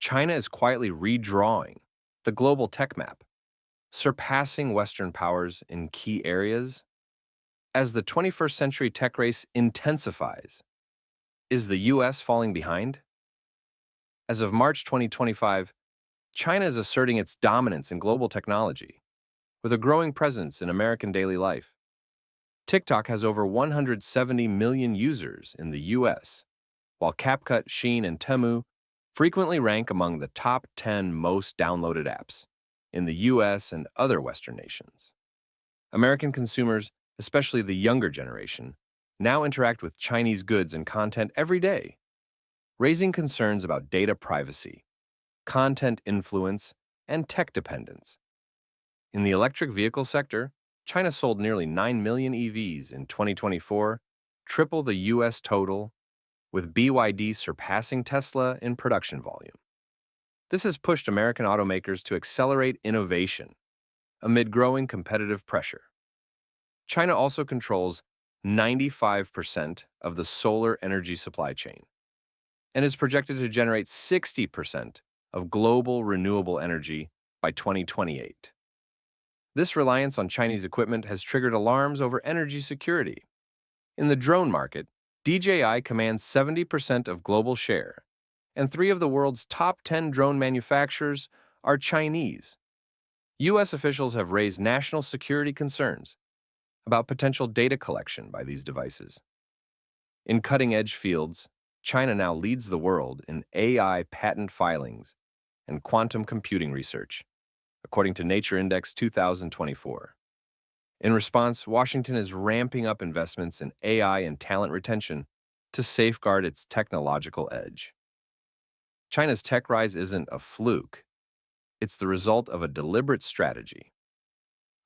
China is quietly redrawing the global tech map, surpassing Western powers in key areas. As the 21st century tech race intensifies, is the US falling behind? As of March 2025, China is asserting its dominance in global technology, with a growing presence in American daily life. TikTok has over 170 million users in the US, while CapCut, Shein, and Temu frequently rank among the top 10 most downloaded apps in the US and other Western nations. American consumers, especially the younger generation, now interact with Chinese goods and content every day, raising concerns about data privacy, content influence, and tech dependence. In the electric vehicle sector, China sold nearly 9 million EVs in 2024, triple the US total, with BYD surpassing Tesla in production volume. This has pushed American automakers to accelerate innovation amid growing competitive pressure. China also controls 95% of the solar energy supply chain and is projected to generate 60% of global renewable energy by 2028. This reliance on Chinese equipment has triggered alarms over energy security. In the drone market, DJI commands 70% of global share, and 3 of the world's top 10 drone manufacturers are Chinese. U.S. officials have raised national security concerns about potential data collection by these devices. In cutting-edge fields, China now leads the world in AI patent filings and quantum computing research, according to Nature Index 2024. In response, Washington is ramping up investments in AI and talent retention to safeguard its technological edge. China's tech rise isn't a fluke. It's the result of a deliberate strategy.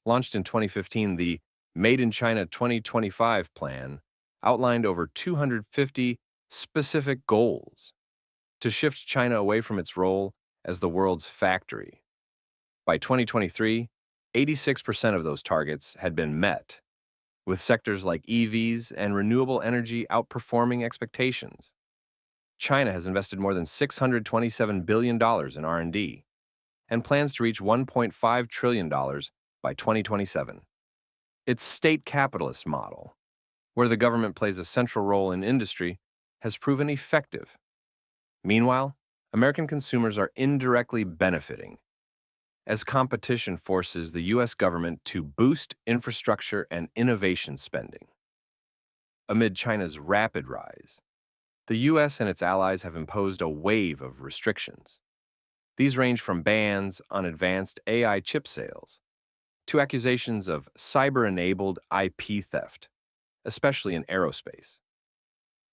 Launched in 2015, the Made in China 2025 plan outlined over 250 specific goals to shift China away from its role as the world's factory. By 2023, 86% of those targets had been met, with sectors like EVs and renewable energy outperforming expectations. China has invested more than $627 billion in R&D and plans to reach $1.5 trillion by 2027. Its state capitalist model, where the government plays a central role in industry, has proven effective. Meanwhile, American consumers are indirectly benefiting as competition forces the U.S. government to boost infrastructure and innovation spending. Amid China's rapid rise, the U.S. and its allies have imposed a wave of restrictions. These range from bans on advanced AI chip sales to accusations of cyber-enabled IP theft, especially in aerospace.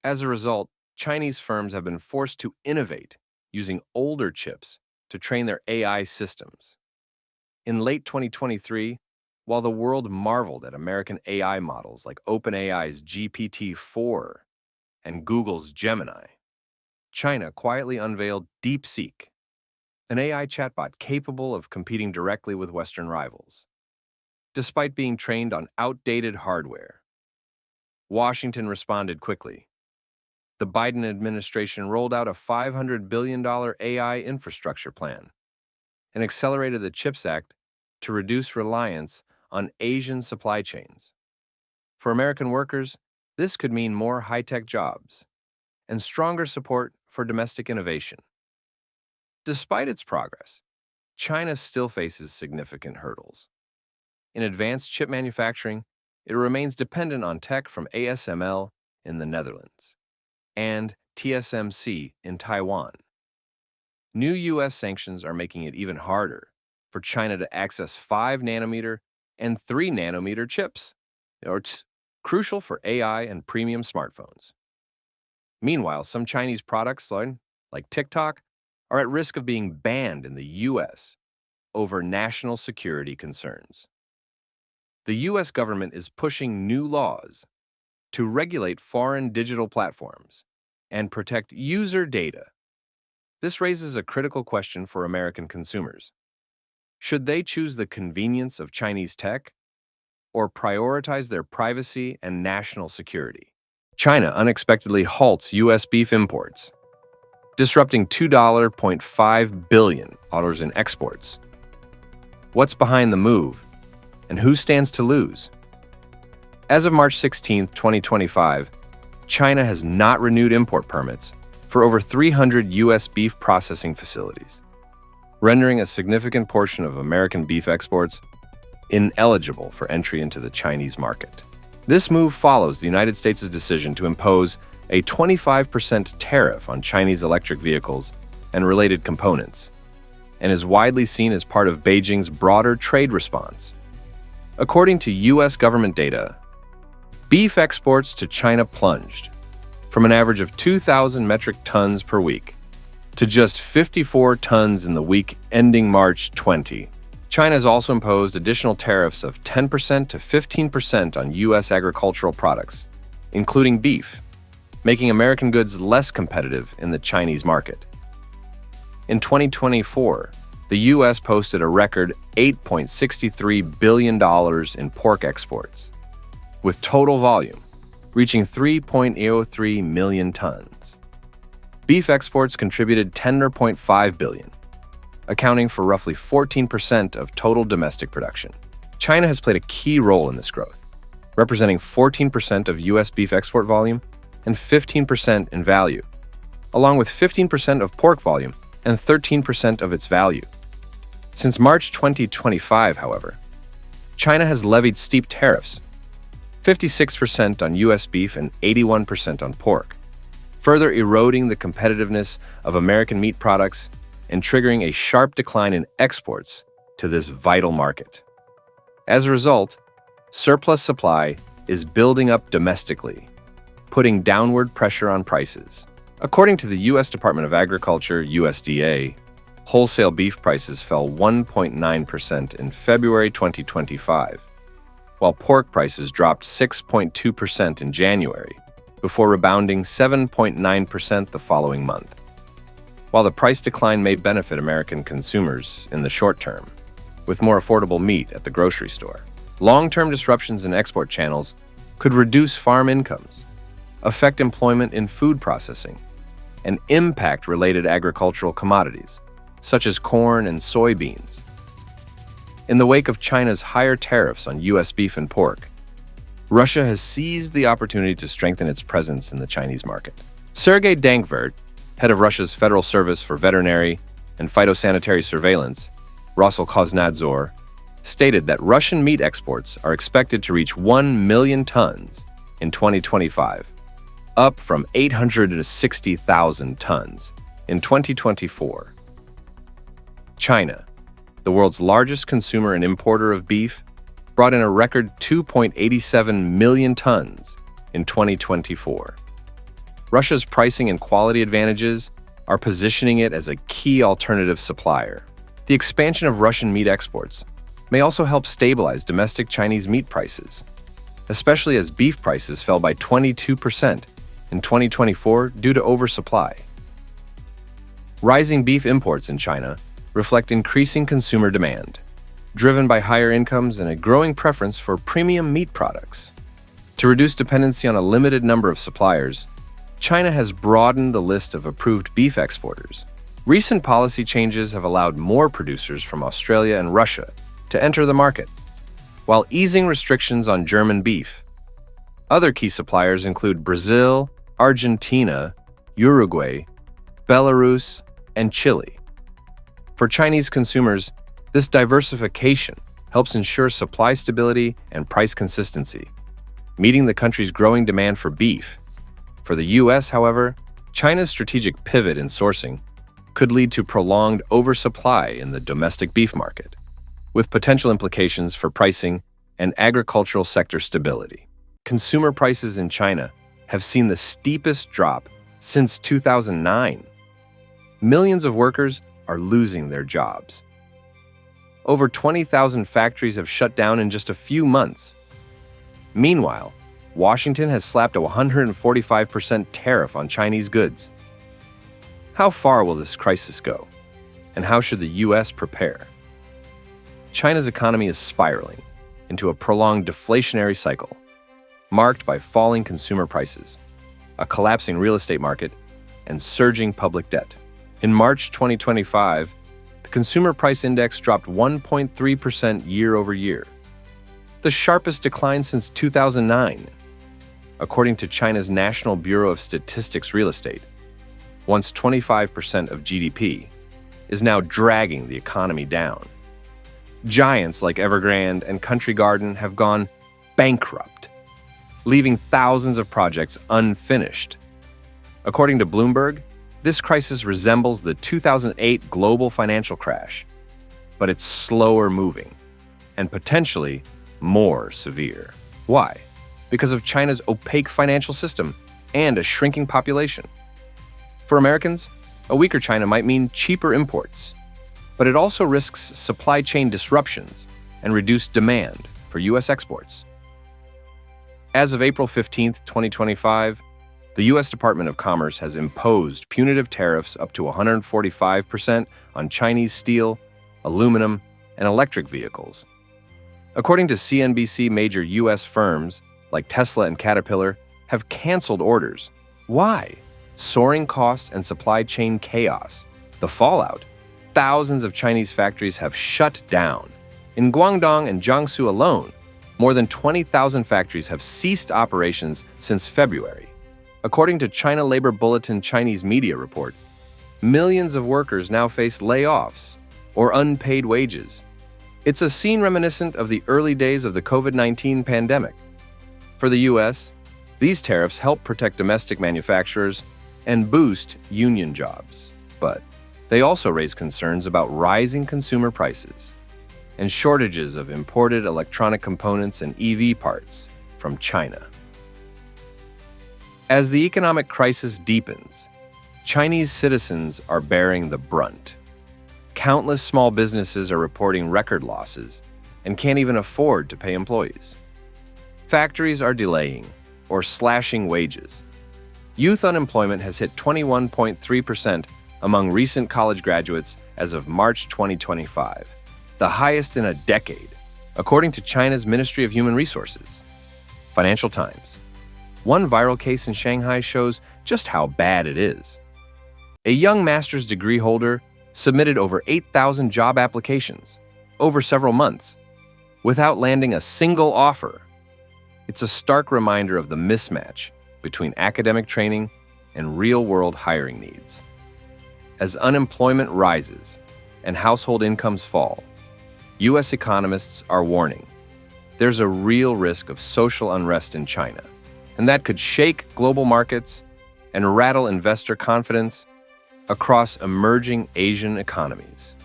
As a result, Chinese firms have been forced to innovate using older chips to train their AI systems. In late 2023, while the world marveled at American AI models like OpenAI's GPT-4 and Google's Gemini, China quietly unveiled DeepSeek, an AI chatbot capable of competing directly with Western rivals. Despite being trained on outdated hardware, Washington responded quickly. The Biden administration rolled out a $500 billion AI infrastructure plan and accelerated the CHIPS Act to reduce reliance on Asian supply chains. For American workers, this could mean more high-tech jobs and stronger support for domestic innovation. Despite its progress, China still faces significant hurdles. In advanced chip manufacturing, it remains dependent on tech from ASML in the Netherlands and TSMC in Taiwan. New U.S. sanctions are making it even harder for China to access 5-nanometer and 3-nanometer chips, it's crucial for AI and premium smartphones. Meanwhile, some Chinese products, like TikTok, are at risk of being banned in the U.S. over national security concerns. The U.S. government is pushing new laws to regulate foreign digital platforms and protect user data. This raises a critical question for American consumers. Should they choose the convenience of Chinese tech or prioritize their privacy and national security? China unexpectedly halts U.S. beef imports. disrupting $2.5 billion in exports. What's behind the move, and who stands to lose? As of March 16, 2025, China has not renewed import permits for over 300 U.S. beef processing facilities, rendering a significant portion of American beef exports ineligible for entry into the Chinese market. This move follows the United States' decision to impose a 25% tariff on Chinese electric vehicles and related components, and is widely seen as part of Beijing's broader trade response. According to U.S. government data, beef exports to China plunged from an average of 2,000 metric tons per week to just 54 tons in the week ending March 20. China has also imposed additional tariffs of 10% to 15% on U.S. agricultural products, including beef, making American goods less competitive in the Chinese market. In 2024, the U.S. posted a record $8.63 billion in pork exports, with total volume reaching 3.03 million tons. Beef exports contributed $10.5 billion, accounting for roughly 14% of total domestic production. China has played a key role in this growth, representing 14% of U.S. beef export volume and 15% in value, along with 15% of pork volume and 13% of its value. Since March 2025, however, China has levied steep tariffs, 56% on U.S. beef and 81% on pork, further eroding the competitiveness of American meat products and triggering a sharp decline in exports to this vital market. As a result, surplus supply is building up domestically, putting downward pressure on prices. According to the U.S. Department of Agriculture, USDA, wholesale beef prices fell 1.9% in February 2025, while pork prices dropped 6.2% in January, before rebounding 7.9% the following month. While the price decline may benefit American consumers in the short term, with more affordable meat at the grocery store, long-term disruptions in export channels could reduce farm incomes, affect employment in food processing, and impact related agricultural commodities, such as corn and soybeans. In the wake of China's higher tariffs on U.S. beef and pork, Russia has seized the opportunity to strengthen its presence in the Chinese market. Sergei Dankvert, head of Russia's Federal Service for Veterinary and Phytosanitary Surveillance, Roskoznadzor, stated that Russian meat exports are expected to reach 1 million tons in 2025, up from 860,000 tons in 2024. China, the world's largest consumer and importer of beef, brought in a record 2.87 million tons in 2024. Russia's pricing and quality advantages are positioning it as a key alternative supplier. The expansion of Russian meat exports may also help stabilize domestic Chinese meat prices, especially as beef prices fell by 22% in 2024 due to oversupply. Rising beef imports in China reflect increasing consumer demand, driven by higher incomes and a growing preference for premium meat products. To reduce dependency on a limited number of suppliers, China has broadened the list of approved beef exporters. Recent policy changes have allowed more producers from Australia and Russia to enter the market, while easing restrictions on German beef. Other key suppliers include Brazil, Argentina, Uruguay, Belarus, and Chile. For Chinese consumers, this diversification helps ensure supply stability and price consistency, meeting the country's growing demand for beef. For the U.S., however, China's strategic pivot in sourcing could lead to prolonged oversupply in the domestic beef market, with potential implications for pricing and agricultural sector stability. Consumer prices in China have seen the steepest drop since 2009. Millions of workers are losing their jobs. Over 20,000 factories have shut down in just a few months. Meanwhile, Washington has slapped a 145% tariff on Chinese goods. How far will this crisis go, and how should the U.S. prepare? China's economy is spiraling into a prolonged deflationary cycle, marked by falling consumer prices, a collapsing real estate market, and surging public debt. In March 2025, the Consumer Price Index dropped 1.3% year over year, the sharpest decline since 2009. According to China's National Bureau of Statistics Real Estate, once 25% of GDP, is now dragging the economy down. Giants like Evergrande and Country Garden have gone bankrupt, leaving thousands of projects unfinished. According to Bloomberg, this crisis resembles the 2008 global financial crash, but it's slower moving and potentially more severe. Why? Because of China's opaque financial system and a shrinking population. For Americans, a weaker China might mean cheaper imports, but it also risks supply chain disruptions and reduced demand for U.S. exports. As of April 15, 2025, the U.S. Department of Commerce has imposed punitive tariffs up to 145% on Chinese steel, aluminum, and electric vehicles. According to CNBC, major U.S. firms like Tesla and Caterpillar have canceled orders. Why? Soaring costs and supply chain chaos. The fallout: thousands of Chinese factories have shut down. In Guangdong and Jiangsu alone, more than 20,000 factories have ceased operations since February. According to China Labor Bulletin Chinese media report, millions of workers now face layoffs or unpaid wages. It's a scene reminiscent of the early days of the COVID-19 pandemic. For the U.S., these tariffs help protect domestic manufacturers and boost union jobs, but they also raise concerns about rising consumer prices and shortages of imported electronic components and EV parts from China. As the economic crisis deepens, Chinese citizens are bearing the brunt. Countless small businesses are reporting record losses and can't even afford to pay employees. Factories are delaying or slashing wages. Youth unemployment has hit 21.3% among recent college graduates as of March 2025, the highest in a decade, according to China's Ministry of Human Resources. Financial Times. One viral case in Shanghai shows just how bad it is. A young master's degree holder submitted over 8,000 job applications over several months without landing a single offer. It's a stark reminder of the mismatch between academic training and real-world hiring needs. As unemployment rises and household incomes fall, U.S. economists are warning there's a real risk of social unrest in China, and that could shake global markets and rattle investor confidence across emerging Asian economies.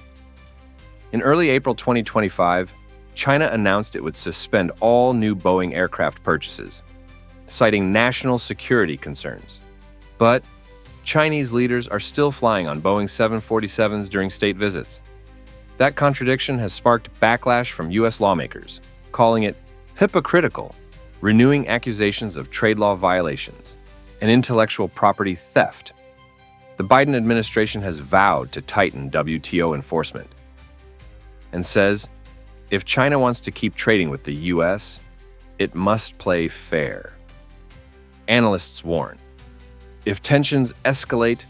In early April 2025, China announced it would suspend all new Boeing aircraft purchases, citing national security concerns. But Chinese leaders are still flying on Boeing 747s during state visits. That contradiction has sparked backlash from U.S. lawmakers, calling it hypocritical, renewing accusations of trade law violations and intellectual property theft. The Biden administration has vowed to tighten WTO enforcement and says if China wants to keep trading with the U.S., it must play fair. Analysts warn, if tensions escalate,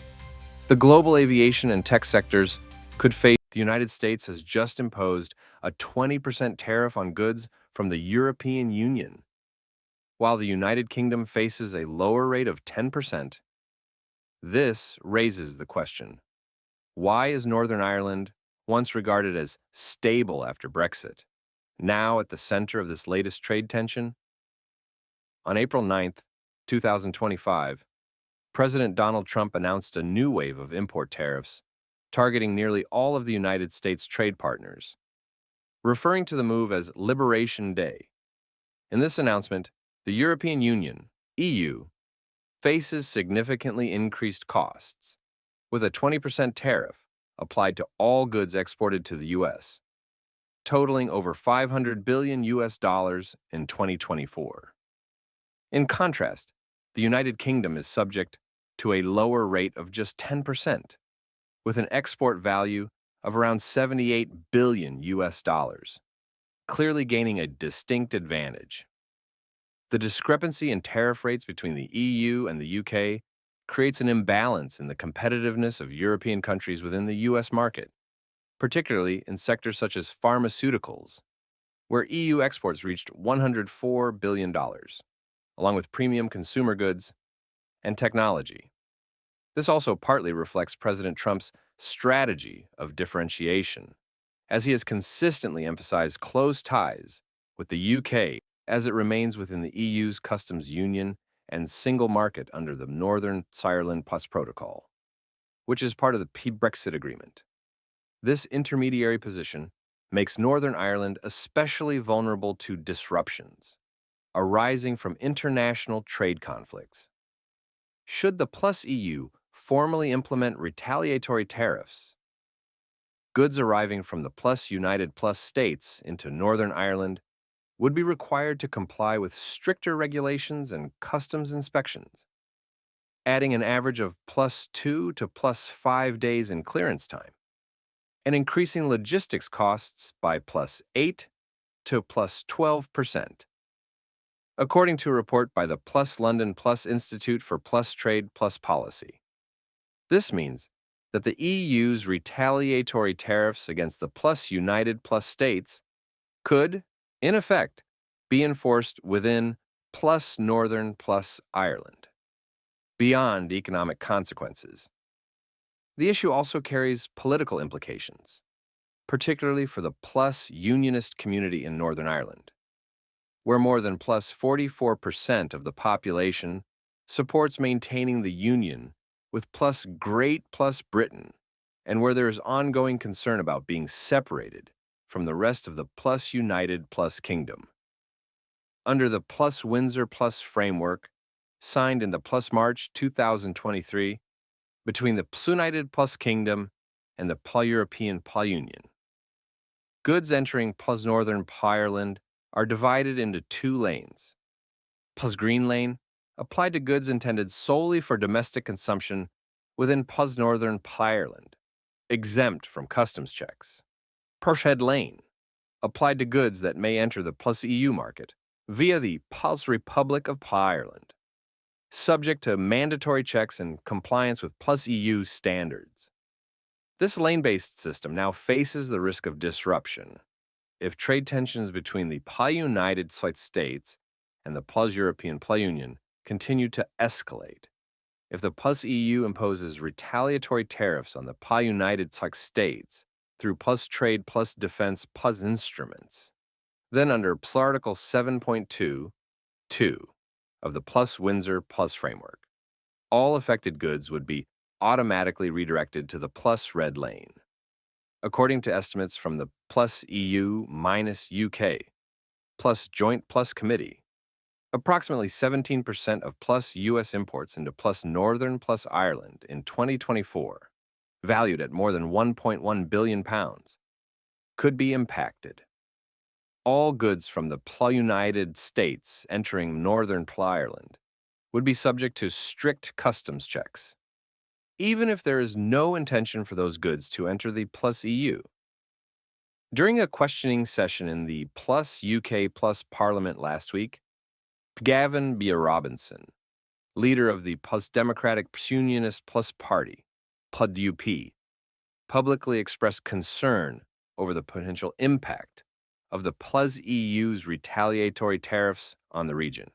the global aviation and tech sectors could face. The United States has just imposed a 20% tariff on goods from the European Union, while the United Kingdom faces a lower rate of 10%. This raises the question, why is Northern Ireland, once regarded as stable after Brexit, now at the center of this latest trade tension? On April 9, 2025, President Donald Trump announced a new wave of import tariffs targeting nearly all of the United States' trade partners, referring to the move as Liberation Day. In this announcement, the European Union, EU, faces significantly increased costs, with a 20% tariff applied to all goods exported to the U.S., totaling over $500 billion in 2024. In contrast, the United Kingdom is subject to a lower rate of just 10%, with an export value of around $78 billion, clearly gaining a distinct advantage. The discrepancy in tariff rates between the EU and the UK creates an imbalance in the competitiveness of European countries within the U.S. market, particularly in sectors such as pharmaceuticals, where EU exports reached $104 billion, along with premium consumer goods and technology. This also partly reflects President Trump's strategy of differentiation, as he has consistently emphasized close ties with the UK as it remains within the EU's customs union and single market under the Northern Ireland Plus Protocol, which is part of the Brexit agreement. This intermediary position makes Northern Ireland especially vulnerable to disruptions arising from international trade conflicts. Should the Plus EU formally implement retaliatory tariffs, goods arriving from the Plus United Plus states into Northern Ireland would be required to comply with stricter regulations and customs inspections, adding an average of +2 to +5 days in clearance time, and increasing logistics costs by +8 to +12%. According to a report by the Plus London Plus Institute for Plus Trade Plus Policy. This means that the EU's retaliatory tariffs against the Plus United Plus states could, in effect, be enforced within Plus Northern Plus Ireland, beyond economic consequences. The issue also carries political implications, particularly for the Plus Unionist community in Northern Ireland, where more than plus 44% of the population supports maintaining the Union with plus Great Plus Britain, and where there is ongoing concern about being separated from the rest of the Plus United Plus Kingdom. Under the Plus Windsor Plus framework, signed in the Plus March 2023 between the Plus United Plus Kingdom and the Plus European Plus Union, goods entering Plus Northern Plus Ireland are divided into 2 lanes. Plus Green Lane applied to goods intended solely for domestic consumption within Plus Northern Plus Ireland, exempt from customs checks. Plus Red Lane applied to goods that may enter the Plus EU market via the Plus Republic of Plus Ireland, subject to mandatory checks and compliance with Plus EU standards. This lane-based system now faces the risk of disruption if trade tensions between the Plus United States and the Plus European Plus Union continue to escalate. If the Plus EU imposes retaliatory tariffs on the Plus United States through Plus Trade Plus Defense Plus instruments, then under Plus Article 7.2.2 of the Plus Windsor Plus framework, all affected goods would be automatically redirected to the Plus Red Lane. According to estimates from the Plus EU minus UK Plus Joint Plus Committee, approximately 17% of Plus U.S. imports into Plus Northern Plus Ireland in 2024, valued at more than £1.1 billion, could be impacted. All goods from the Plus United States entering Northern Plus Ireland would be subject to strict customs checks, even if there is no intention for those goods to enter the Plus EU. During a questioning session in the Plus UK Plus Parliament last week, Gavin B. Robinson, leader of the Plus Democratic Unionist Plus Party, PUD-UP, publicly expressed concern over the potential impact of the Plus EU's retaliatory tariffs on the region.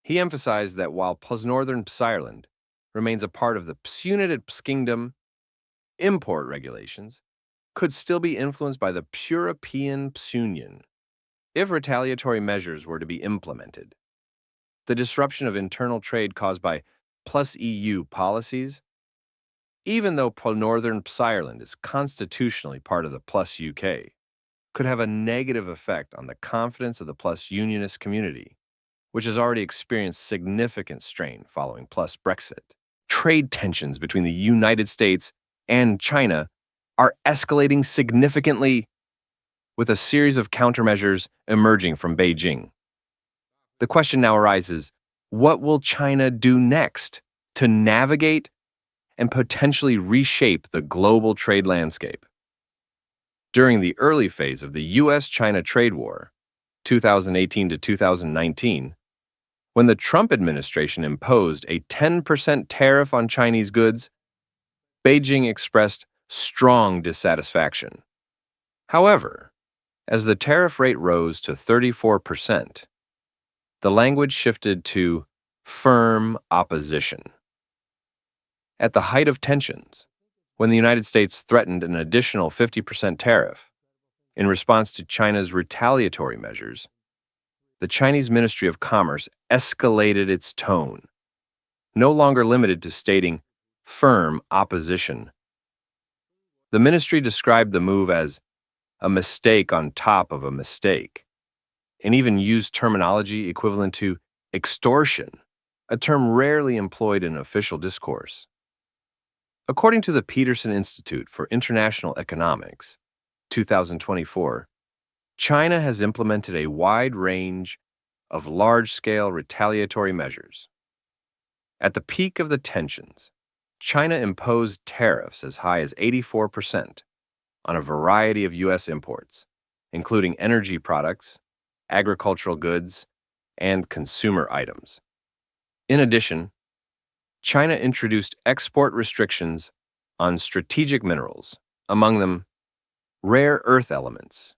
He emphasized that while Plus Northern Plus Ireland remains a part of the Plus United Plus Kingdom, import regulations could still be influenced by the Plus European Plus Union if retaliatory measures were to be implemented. The disruption of internal trade caused by Plus EU policies, even though Plus Northern Plus Ireland is constitutionally part of the Plus UK, could have a negative effect on the confidence of the Plus Unionist community, which has already experienced significant strain following Plus Brexit. Trade tensions between the United States and China are escalating significantly, with a series of countermeasures emerging from Beijing. The question now arises, what will China do next to navigate and potentially reshape the global trade landscape? During the early phase of the U.S.-China trade war, 2018 to 2019, When the Trump administration imposed a 10% tariff on Chinese goods, Beijing expressed strong dissatisfaction. However, as the tariff rate rose to 34%, the language shifted to firm opposition. At the height of tensions, when the United States threatened an additional 50% tariff in response to China's retaliatory measures, the Chinese Ministry of Commerce escalated its tone, no longer limited to stating firm opposition. The ministry described the move as a mistake on top of a mistake, and even used terminology equivalent to extortion, a term rarely employed in official discourse. According to the Peterson Institute for International Economics, 2024, China has implemented a wide range of large-scale retaliatory measures. At the peak of the tensions, China imposed tariffs as high as 84% on a variety of U.S. imports, including energy products, agricultural goods, and consumer items. In addition, China introduced export restrictions on strategic minerals, among them rare earth elements,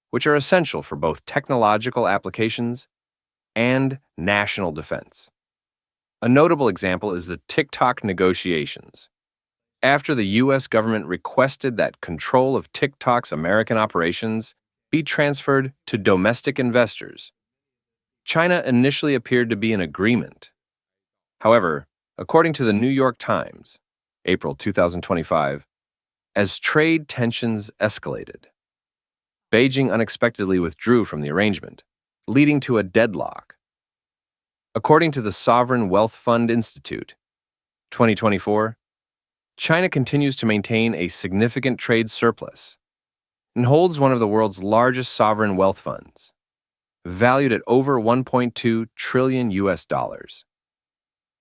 which are essential for both technological applications and national defense. A notable example is the TikTok negotiations. After the U.S. government requested that control of TikTok's American operations be transferred to domestic investors, China initially appeared to be in agreement. However, according to the New York Times, April 2025, as trade tensions escalated, Beijing unexpectedly withdrew from the arrangement, leading to a deadlock. According to the Sovereign Wealth Fund Institute, 2024, China continues to maintain a significant trade surplus and holds one of the world's largest sovereign wealth funds, valued at over 1.2 trillion US dollars.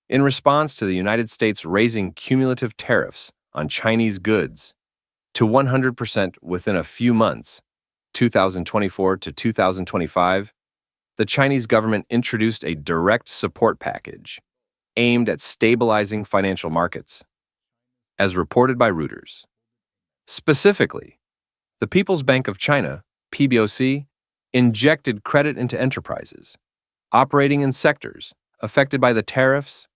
In response to the United States raising cumulative tariffs on Chinese goods to 100% within a few months, 2024 to 2025, the Chinese government introduced a direct support package aimed at stabilizing financial markets, as reported by Reuters. Specifically, the People's Bank of China, PBOC, injected credit into enterprises operating in sectors affected by the tariffs.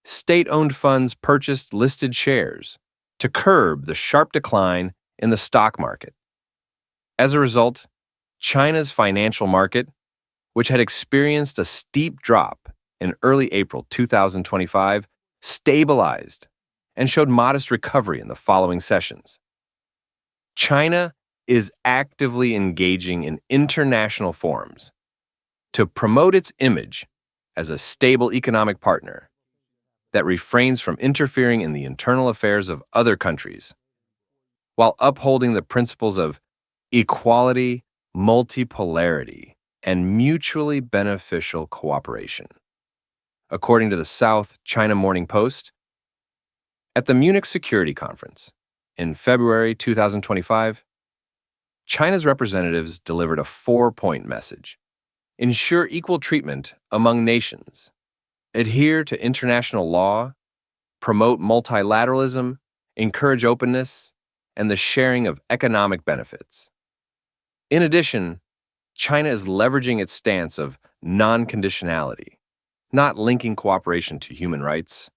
State-owned funds purchased listed shares to curb the sharp decline in the stock market. As a result, China's financial market, which had experienced a steep drop in early April 2025, stabilized and showed modest recovery in the following sessions. China is actively engaging in international forums to promote its image as a stable economic partner that refrains from interfering in the internal affairs of other countries, while upholding the principles of equality, multipolarity, and mutually beneficial cooperation. According to the South China Morning Post, at the Munich Security Conference in February 2025, China's representatives delivered a 4-point message: ensure equal treatment among nations, adhere to international law, promote multilateralism, encourage openness, and the sharing of economic benefits. In addition, China is leveraging its stance of non-conditionality, not linking cooperation to human rights,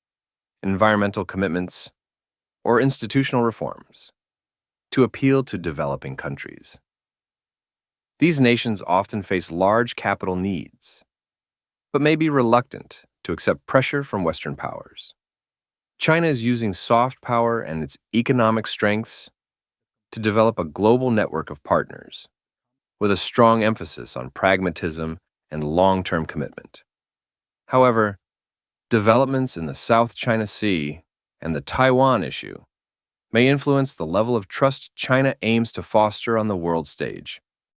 environmental commitments, or institutional reforms, to appeal to developing countries. These nations often face large capital needs, but may be reluctant to accept pressure from Western powers. China is using soft power and its economic strengths to develop a global network of partners, with a strong emphasis on pragmatism and long-term commitment. However, developments in the South China Sea and the Taiwan issue may influence the level of trust China aims to foster on the world stage.